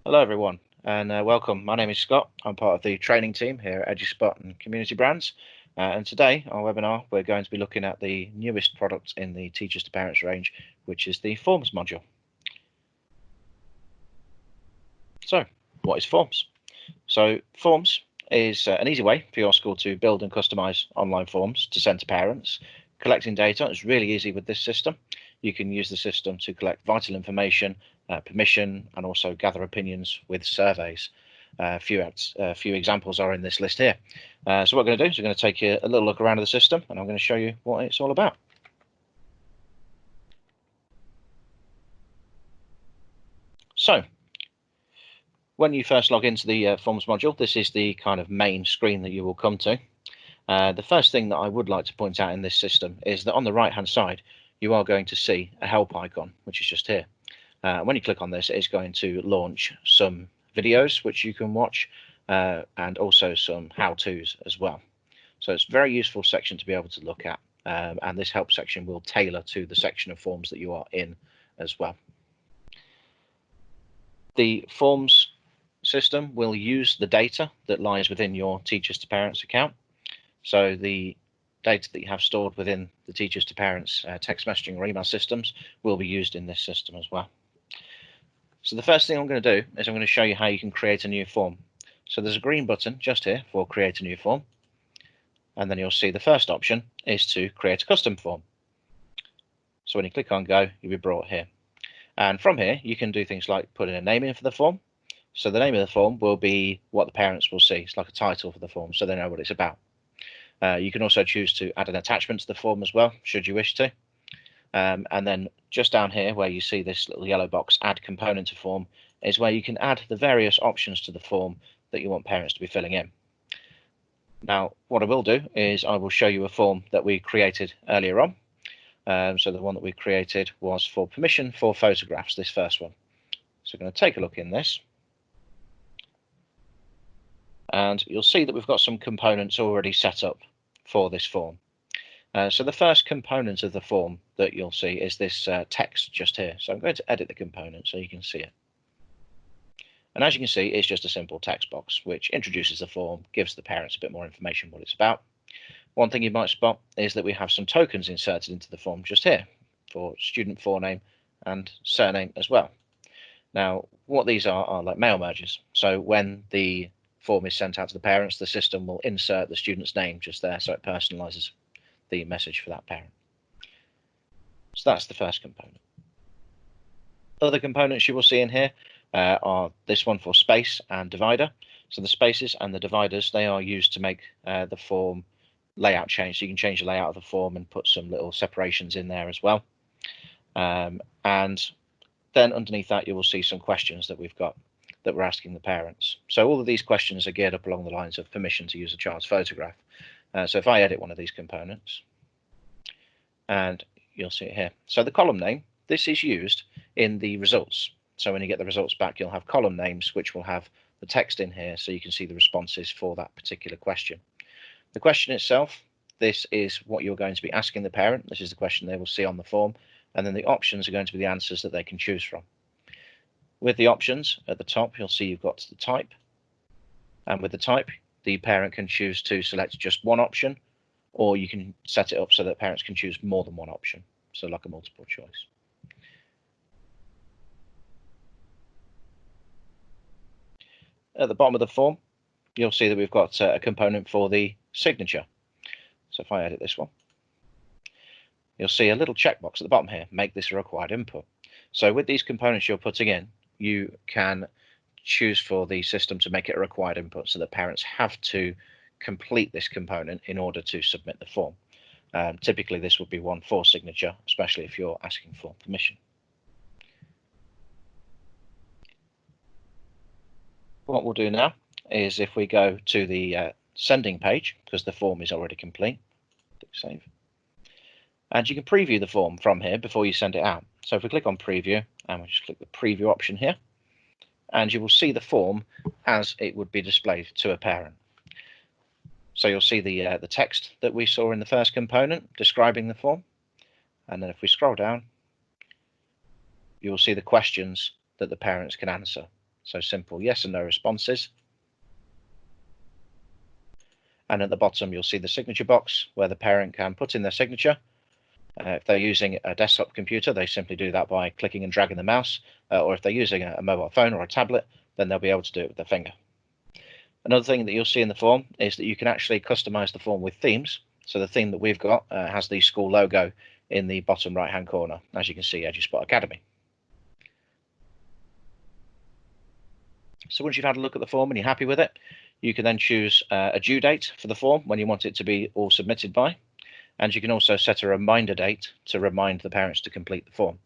Hello everyone and welcome. My name is Scott. I'm part of the training team here at EduSpot and Community Brands. And today, our webinar, we're going to be looking at the newest product in the Teachers to Parents range, which is the Forms module. So, what is Forms? So, Forms is an easy way for your school to build and customize online forms to send to parents. Collecting data is really easy with this system. You can use the system to collect vital information, permission, and also gather opinions with surveys. A few examples are in this list here. So what we're going to do is we're going to take a little look around the system, and I'm going to show you what it's all about. So, when you first log into the Forms module, this is the kind of main screen that you will come to. The first thing that I would like to point out in this system is that on the right-hand side, you are going to see a help icon, which is just here. When you click on this, it's going to launch some videos which you can watch and also some how-tos as well. So it's a very useful section to be able to look at, and this help section will tailor to the section of forms that you are in as well. The forms system will use the data that lies within your Teachers to Parents account. So the data that you have stored within the Teachers to Parents text messaging or email systems will be used in this system as well. So the first thing I'm going to do is I'm going to show you how you can create a new form. So there's a green button just here for create a new form. And then you'll see the first option is to create a custom form. So when you click on go, you'll be brought here. And from here, you can do things like put in a name in for the form. So the name of the form will be what the parents will see. It's like a title for the form, so they know what it's about. You can also choose to add an attachment to the form as well, should you wish to. And then just down here where you see this little yellow box, add component to form, is where you can add the various options to the form that you want parents to be filling in. Now, what I will do is I will show you a form that we created earlier on. So the one that we created was for permission for photographs, this first one. So I'm going to take a look in this. And you'll see that we've got some components already set up for this form. So the first component of the form that you'll see is this text just here. So I'm going to edit the component so you can see it. And as you can see, it's just a simple text box which introduces the form, gives the parents a bit more information what it's about. One thing you might spot is that we have some tokens inserted into the form just here for student forename and surname as well. Now, what these are like mail merges. So when the form is sent out to the parents, the system will insert the student's name just there so it personalizes the message for that parent. So that's the first component. Other components you will see in here are this one for space and divider. So the spaces and the dividers, they are used to make the form layout change. So you can change the layout of the form and put some little separations in there as well. And then underneath that, you will see some questions that we've got that we're asking the parents. So all of these questions are geared up along the lines of permission to use a child's photograph. So if I edit one of these components, and you'll see it here. So the column name, this is used in the results. So when you get the results back, you'll have column names, which will have the text in here so you can see the responses for that particular question. The question itself, this is what you're going to be asking the parent. This is the question they will see on the form. And then the options are going to be the answers that they can choose from. With the options at the top, you'll see you've got the type. And with the type, the parent can choose to select just one option, or you can set it up so that parents can choose more than one option. So like a multiple choice. At the bottom of the form, you'll see that we've got a component for the signature. So if I edit this one, you'll see a little checkbox at the bottom here, make this a required input. So with these components you're putting in, you can choose for the system to make it a required input so that parents have to complete this component in order to submit the form. Typically this would be one for signature, especially if you're asking for permission. What we'll do now is if we go to the sending page, because the form is already complete, click save. And you can preview the form from here before you send it out. So if we click on preview, and we just click the preview option here, and you will see the form as it would be displayed to a parent. So you'll see the text that we saw in the first component describing the form. And then if we scroll down, you will see the questions that the parents can answer. so simple yes and no responses. And at the bottom, you'll see the signature box where the parent can put in their signature. If they're using a desktop computer, they simply do that by clicking and dragging the mouse, or if they're using a mobile phone or a tablet, then they'll be able to do it with their finger. Another thing that you'll see in the form is that you can actually customize the form with themes. So the theme that we've got has the school logo in the bottom right hand corner, as you can see, EduSpot Academy. So once you've had a look at the form and you're happy with it, you can then choose a due date for the form when you want it to be all submitted by, and you can also set a reminder date to remind the parents to complete the form.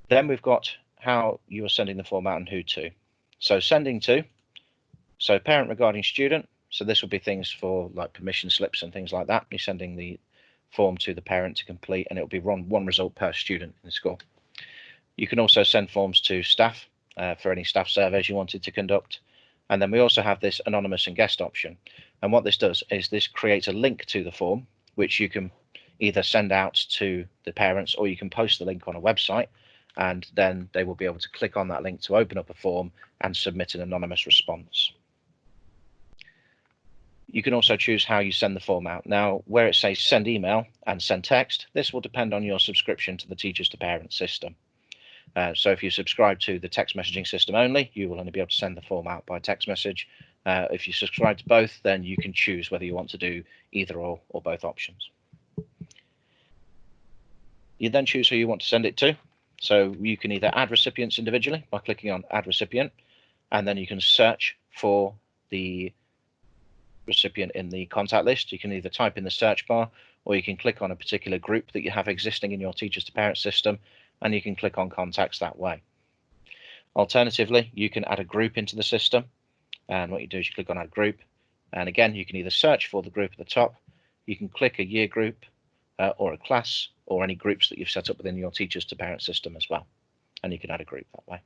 Then we've got how you are sending the form out and who to. So sending to, so parent regarding student, so this will be things for like permission slips and things like that. You're sending the form to the parent to complete, and it will be one result per student in the school. You can also send forms to staff for any staff surveys you wanted to conduct. And then we also have this anonymous and guest option. And what this does is this creates a link to the form, which you can either send out to the parents, or you can post the link on a website, and then they will be able to click on that link to open up a form and submit an anonymous response. You can also choose how you send the form out. Now, where it says send email and send text, this will depend on your subscription to the Teachers2Parents system. So if you subscribe to the text messaging system only, you will only be able to send the form out by text message. If you subscribe to both, then you can choose whether you want to do either or both options. You then choose who you want to send it to. So you can either add recipients individually by clicking on add recipient, and then you can search for the recipient in the contact list. You can either type in the search bar, or you can click on a particular group that you have existing in your Teachers2Parents system, and you can click on contacts that way. Alternatively, you can add a group into the system, and what you do is you click on add group, and again you can either search for the group at the top, you can click a year group or a class, or any groups that you've set up within your Teachers2Parents system as well, and you can add a group that way.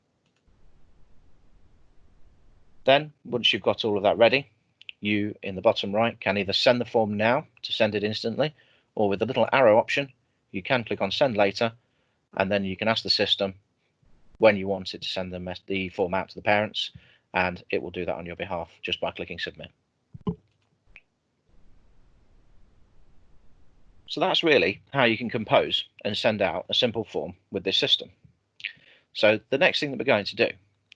Then once you've got all of that ready, you in the bottom right can either send the form now to send it instantly, or with the little arrow option you can click on send later, and then you can ask the system when you want it to send the form out to the parents, and it will do that on your behalf just by clicking submit. So that's really how you can compose and send out a simple form with this system. So the next thing that we're going to do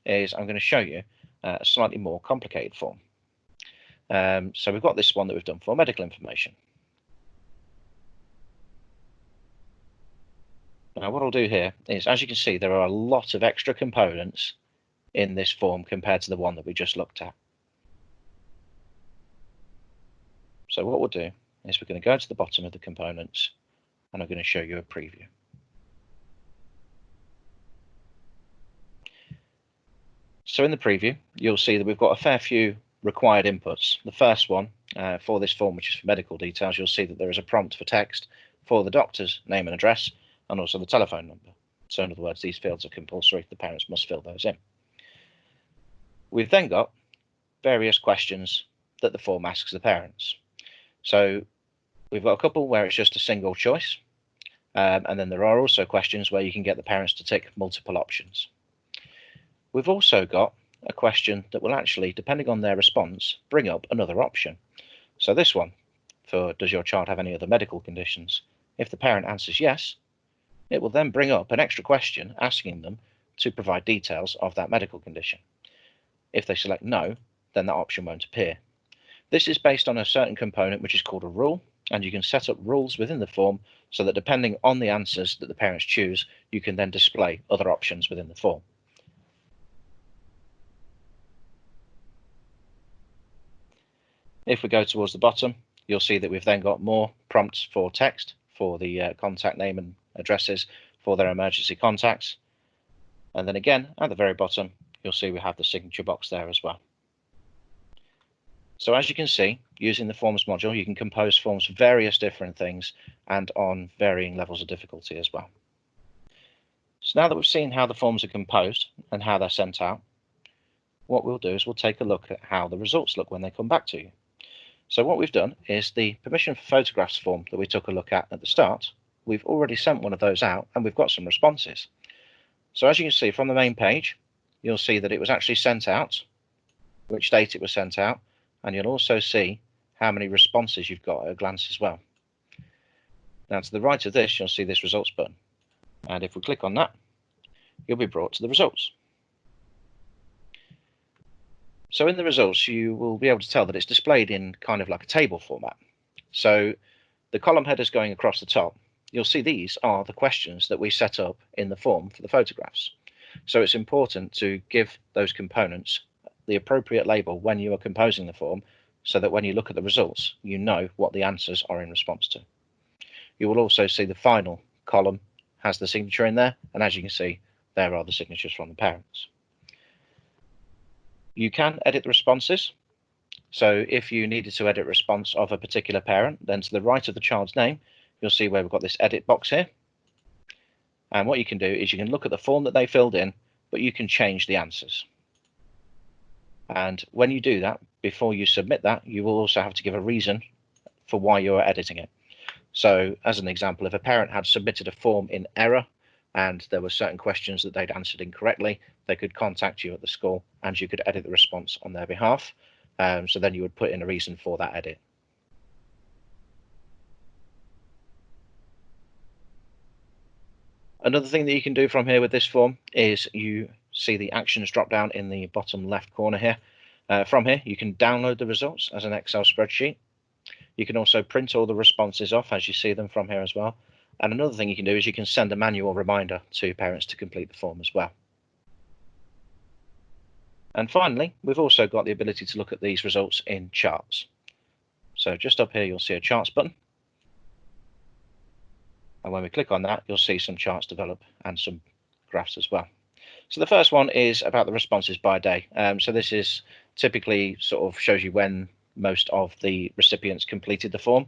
is I'm going to show you a slightly more complicated form. So we've got this one that we've done for medical information. Now what I'll do here is, as you can see, there are a lot of extra components in this form compared to the one that we just looked at. So what we'll do is we're going to go to the bottom of the components, and I'm going to show you a preview. So in the preview, you'll see that we've got a fair few required inputs. The first one for this form, which is for medical details, you'll see that there is a prompt for text for the doctor's name and address, and also the telephone number. So in other words, these fields are compulsory. The parents must fill those in. We've then got various questions that the form asks the parents. So we've got a couple where it's just a single choice, and then there are also questions where you can get the parents to tick multiple options. We've also got a question that will actually, depending on their response, bring up another option. So this one, for does your child have any other medical conditions? If the parent answers yes, it will then bring up an extra question asking them to provide details of that medical condition. If they select no, then that option won't appear. This is based on a certain component which is called a rule, and you can set up rules within the form so that depending on the answers that the parents choose, you can then display other options within the form. If we go towards the bottom, you'll see that we've then got more prompts for text for the contact name and addresses for their emergency contacts. And then again, at the very bottom, you'll see we have the signature box there as well. So as you can see, using the Forms module, you can compose forms for various different things and on varying levels of difficulty as well. So now that we've seen how the forms are composed and how they're sent out, what we'll do is we'll take a look at how the results look when they come back to you. So what we've done is the permission for photographs form that we took a look at the start, we've already sent one of those out and we've got some responses. So as you can see from the main page, you'll see that it was actually sent out, which date it was sent out, and you'll also see how many responses you've got at a glance as well. Now to the right of this, you'll see this results button, and if we click on that, you'll be brought to the results. So in the results, you will be able to tell that it's displayed in kind of like a table format. So the column headers going across the top, you'll see these are the questions that we set up in the form for the photographs. So it's important to give those components the appropriate label when you are composing the form, so that when you look at the results, you know what the answers are in response to. You will also see the final column has the signature in there, and as you can see, there are the signatures from the parents. You can edit the responses. So if you needed to edit a response of a particular parent, then to the right of the child's name, you'll see where we've got this edit box here. And what you can do is you can look at the form that they filled in, but you can change the answers. And when you do that, before you submit that, you will also have to give a reason for why you're editing it. So as an example, if a parent had submitted a form in error and there were certain questions that they'd answered incorrectly, they could contact you at the school and you could edit the response on their behalf. So then you would put in a reason for that edit. Another thing that you can do from here with this form is you see the actions drop down in the bottom left corner here. From here, you can download the results as an Excel spreadsheet. You can also print all the responses off as you see them from here as well. And another thing you can do is you can send a manual reminder to parents to complete the form as well. And finally, we've also got the ability to look at these results in charts. So just up here, you'll see a charts button. And when we click on that, you'll see some charts develop and some graphs as well. So the first one is about the responses by day. So this is typically sort of shows you when most of the recipients completed the form,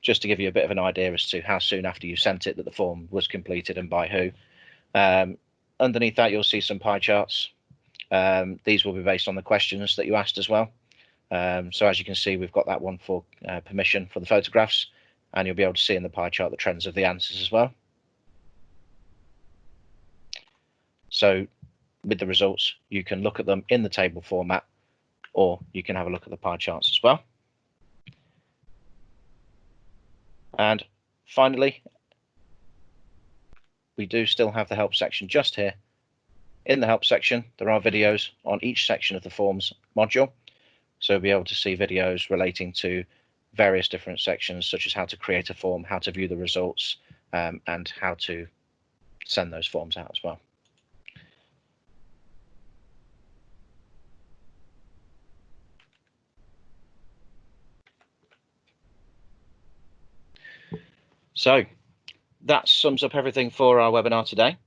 just to give you a bit of an idea as to how soon after you sent it that the form was completed and by who. Underneath that, you'll see some pie charts. These will be based on the questions that you asked as well. So as you can see, we've got that one for permission for the photographs, and you'll be able to see in the pie chart the trends of the answers as well. So with the results, you can look at them in the table format, or you can have a look at the pie charts as well. And finally, we do still have the help section just here. In the help section, there are videos on each section of the forms module. So you'll be able to see videos relating to various different sections, such as how to create a form, how to view the results, and how to send those forms out as well. So that sums up everything for our webinar today.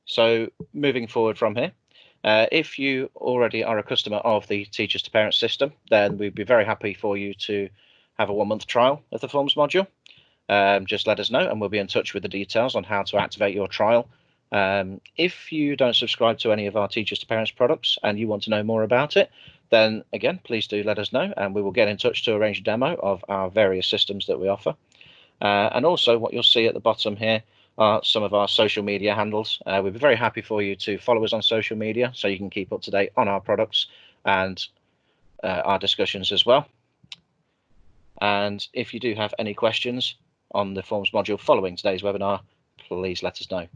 So moving forward from here, if you already are a customer of the Teachers to Parents system, then we'd be very happy for you to have a 1-month trial of the forms module. Just let us know and we'll be in touch with the details on how to activate your trial. If you don't subscribe to any of our Teachers to Parents products and you want to know more about it, then again, please do let us know and we will get in touch to arrange a demo of our various systems that we offer. And also what you'll see at the bottom here are some of our social media handles. We'd be very happy for you to follow us on social media so you can keep up to date on our products and our discussions as well. And if you do have any questions on the forms module following today's webinar, please let us know.